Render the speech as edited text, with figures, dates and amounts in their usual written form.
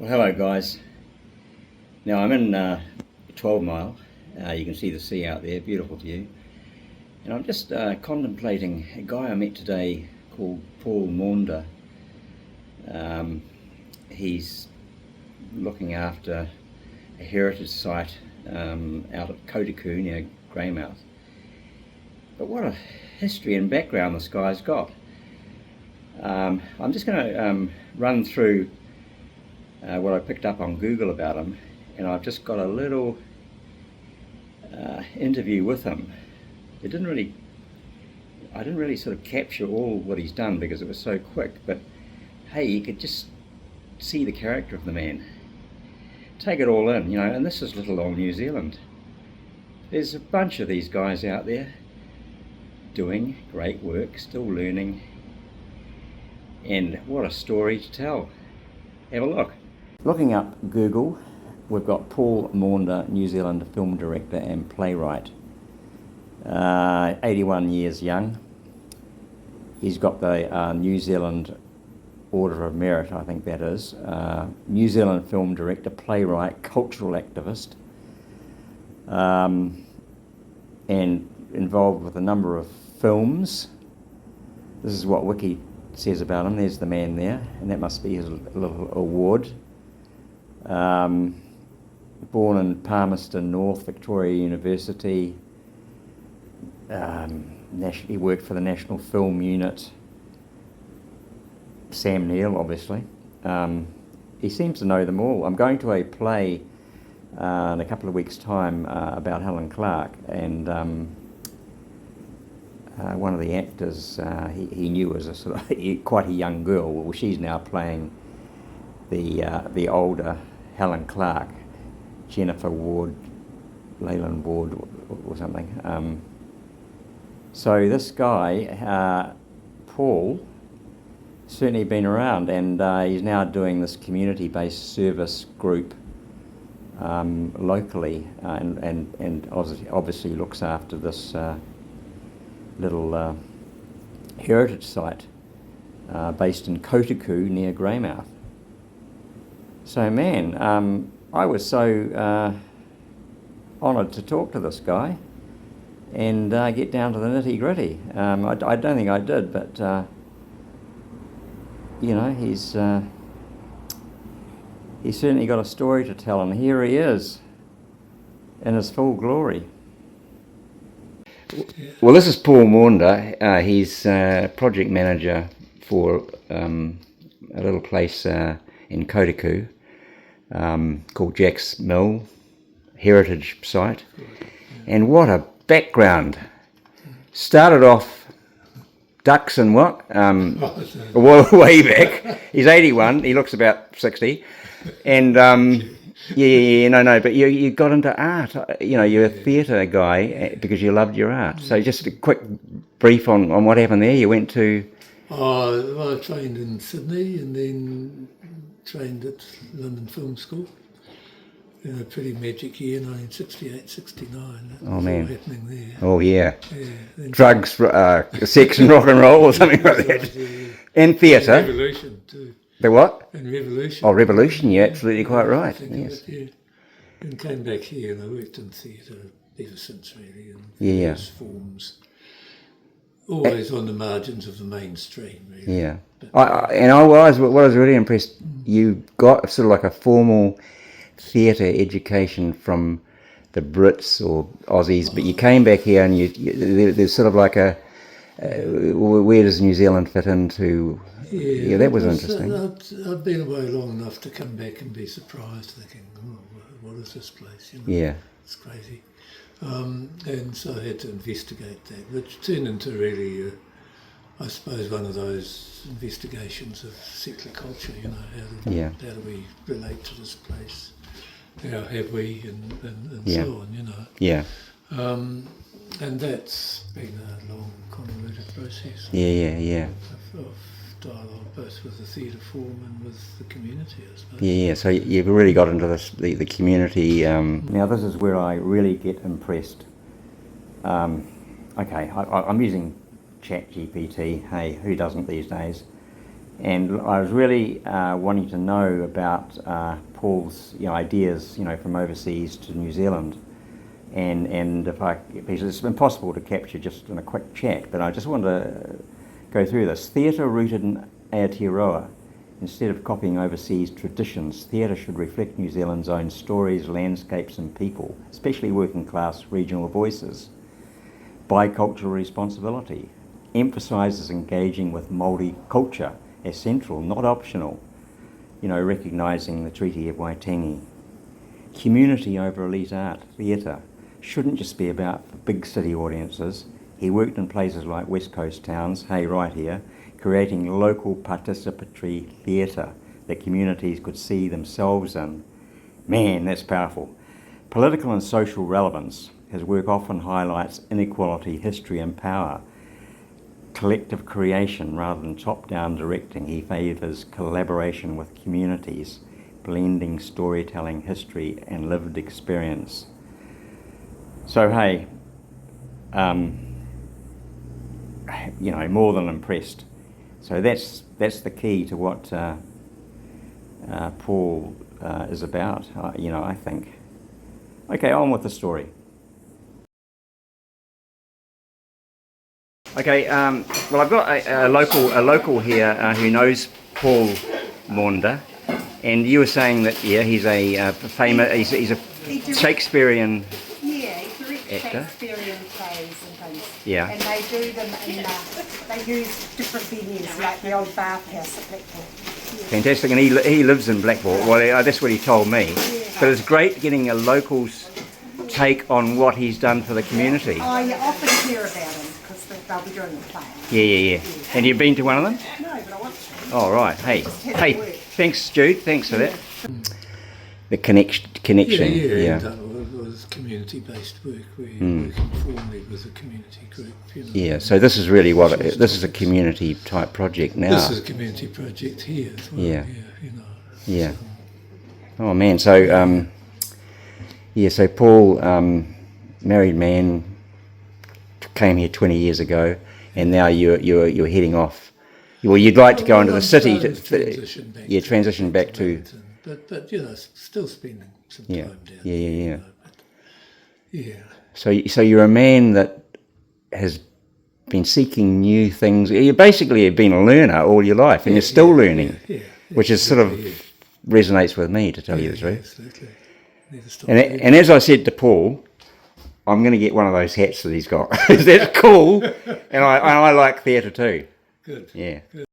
Well, hello guys. Now I'm in 12 Mile. You can see the sea out there, beautiful view. And I'm just contemplating a guy I met today called Paul Maunder. He's looking after a heritage site out at Kotuku near Greymouth. But what a history and background this guy's got. I'm just going to run through what I picked up on Google about him, and I've just got a little interview with him. I didn't really sort of capture all what he's done because it was so quick, but hey, you could just see the character of the man. Take it all in, and this is little old New Zealand. There's a bunch of these guys out there doing great work, still learning, and what a story to tell. Have a look. Looking up Google, we've got Paul Maunder, New Zealand film director and playwright. 81 years young. He's got the New Zealand Order of Merit, I think that is. New Zealand film director, playwright, cultural activist, and involved with a number of films. This is what Wiki says about him. There's the man there, and that must be his little award. Born in Palmerston North, Victoria University. He worked for the National Film Unit. Sam Neill, obviously. He seems to know them all. I'm going to a play in a couple of weeks' time about Helen Clark, and one of the actors he knew as a sort of quite a young girl. Well, she's now playing the older Helen Clark, Jennifer Ward, Leyland Ward, or something. So this guy, Paul, certainly been around, and he's now doing this community-based service group locally, and obviously looks after this little heritage site based in Kotuku near Greymouth. So man, I was so honoured to talk to this guy and get down to the nitty-gritty. I don't think I did, but he's certainly got a story to tell, and here he is in his full glory. Well, this is Paul Maunder. He's project manager for a little place in Kotuku called Jack's Mill, heritage site. And what a background. Started off ducks and what? Way back. He's 81, he looks about 60. And but you got into art. You're a theatre guy because you loved your art. So just a quick brief on what happened there. You went to... I trained in Sydney and then trained at London Film School in a pretty magic year, 1968, 69. Oh man. All happening there. Oh yeah. Drugs, sex and rock and roll or something like that. Yeah. And theatre. And Revolution too. The what? And Revolution. Oh, Revolution, you're absolutely quite right. Yes. And came back here and I worked in theatre ever since really, in Yeah. various forms. Always on the margins of the mainstream, really. Yeah. I was really impressed, you got sort of like a formal theatre education from the Brits or Aussies, but you came back here and there's sort of like a, where does New Zealand fit into... Yeah, that was interesting. I've been away long enough to come back and be surprised, thinking, oh, what is this place? Yeah. It's crazy. And so I had to investigate that, which turned into really, I suppose, one of those investigations of settler culture, how do we relate to this place? How have we, and so on, Yeah. And that's been a long, convoluted process. Yeah. Of dialogue, both with the theatre form and with the community, I suppose. Yeah. So you've really got into the community. Now this is where I really get impressed. I'm using ChatGPT. Hey, who doesn't these days? And I was really wanting to know about Paul's ideas, from overseas to New Zealand. And because it's impossible to capture just in a quick chat, but I just want to go through this. Theatre rooted in Aotearoa. Instead of copying overseas traditions, theatre should reflect New Zealand's own stories, landscapes and people, especially working class regional voices. Bicultural responsibility emphasises engaging with Māori culture as central, not optional, recognising the Treaty of Waitangi. Community over elite art, theatre, shouldn't just be about big city audiences. He worked in places like West Coast towns, right here, creating local participatory theatre that communities could see themselves in. Man, that's powerful. Political and social relevance. His work often highlights inequality, history and power. Collective creation rather than top-down directing. He favours collaboration with communities, blending storytelling, history and lived experience. So hey, more than impressed. So that's the key to what Paul is about, I think. Okay, on with the story. Okay, well, I've got a local here who knows Paul Maunda, and you were saying that he's a famous, he's a Shakespearean actor. Shakespearean plays and things. Yeah. And they do them in, they use different venues, like the old bathhouse at Blackpool. Yeah. Fantastic, and he lives in Blackpool. Well, that's what he told me. Yeah. But it's great getting a local's take on what he's done for the community. Oh, you often hear about him because they'll be doing the play. Yeah. And you've been to one of them? No, but I want to. Oh, right. Hey, thanks, Jude. Thanks for that. The connection. Yeah. And, it was community-based work. We work informally with a community group. Yeah. So this is really this is a community type project now. This is a community project here as well. Yeah. Yeah. Oh man. So so Paul, married man, came here 20 years ago, and now you're heading off. Well, you'd like to go into the city to transition back to. But still spending some time down there. Yeah. So you're a man that has been seeking new things. You basically have been a learner all your life, and you're still learning, which is sort of resonates with me, to tell you the truth. Absolutely. Never stop. And as I said to Paul, I'm going to get one of those hats that he's got. That's cool, and I like theatre too. Good. Yeah. Good.